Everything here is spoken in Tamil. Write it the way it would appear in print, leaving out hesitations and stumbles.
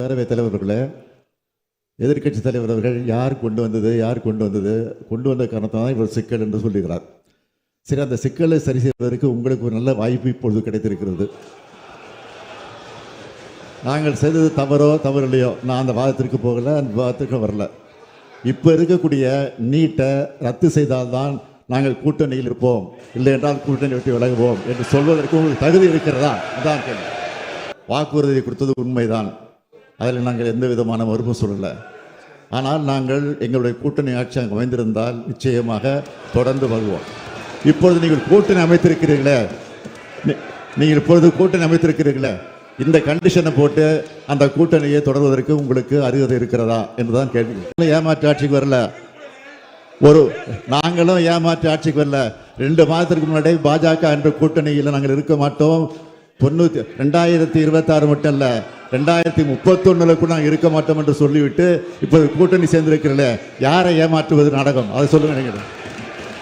பேரவைத் தலைவர்களே, எதிர்க்கட்சி தலைவர் அவர்கள் யார் கொண்டு வந்த காரணத்தான் இவர் சிக்கல் என்று சொல்லுகிறார். சரி, அந்த சிக்கலை சரி செய்வதற்கு உங்களுக்கு ஒரு நல்ல வாய்ப்பு இப்பொழுது கிடைத்திருக்கிறது. நாங்கள் செய்தது தவறு இல்லையோ, நான் அந்த வாதத்திற்கு போகல, அந்த வாதத்திற்கு வரல. இப்போ இருக்கக்கூடிய நீட்டை ரத்து செய்தால்தான் நாங்கள் கூட்டணியில் இருப்போம், இல்லை என்றால் கூட்டணி விட்டு விலகுவோம் என்று சொல்வதற்கு உங்களுக்கு தகுதி இருக்கிறதா? அதான் கேள்வி. வாக்குறுதி கொடுத்தது உண்மைதான், அதில் நாங்கள் எந்த விதமான மறுப்பும் சொல்லலை. ஆனால் நாங்கள் எங்களுடைய கூட்டணி ஆட்சி அங்கே அமைந்திருந்தால் நிச்சயமாக தொடர்ந்து வருவோம். இப்பொழுது நீங்கள் கூட்டணி அமைத்திருக்கிறீர்களே, இந்த கண்டிஷனை போட்டு அந்த கூட்டணியை தொடர்வதற்கு உங்களுக்கு அருகதை இருக்கிறதா என்றுதான் கேள்வி. ஏமாற்று ஆட்சிக்கு வரல, நாங்களும் ஏமாற்று ஆட்சிக்கு வரல. 2 மாதத்திற்கு முன்னாடி பாஜக என்ற கூட்டணியில் நாங்கள் இருக்க மாட்டோம். 2026 மட்டும் இல்லை, 2031 கூட நாங்கள் இருக்க மாட்டோம் என்று சொல்லிவிட்டு இப்போ கூட்டணி சேர்ந்திருக்கிறீர்களே, யாரை ஏமாற்றுவது நாடகம்? அதை சொல்லுங்க.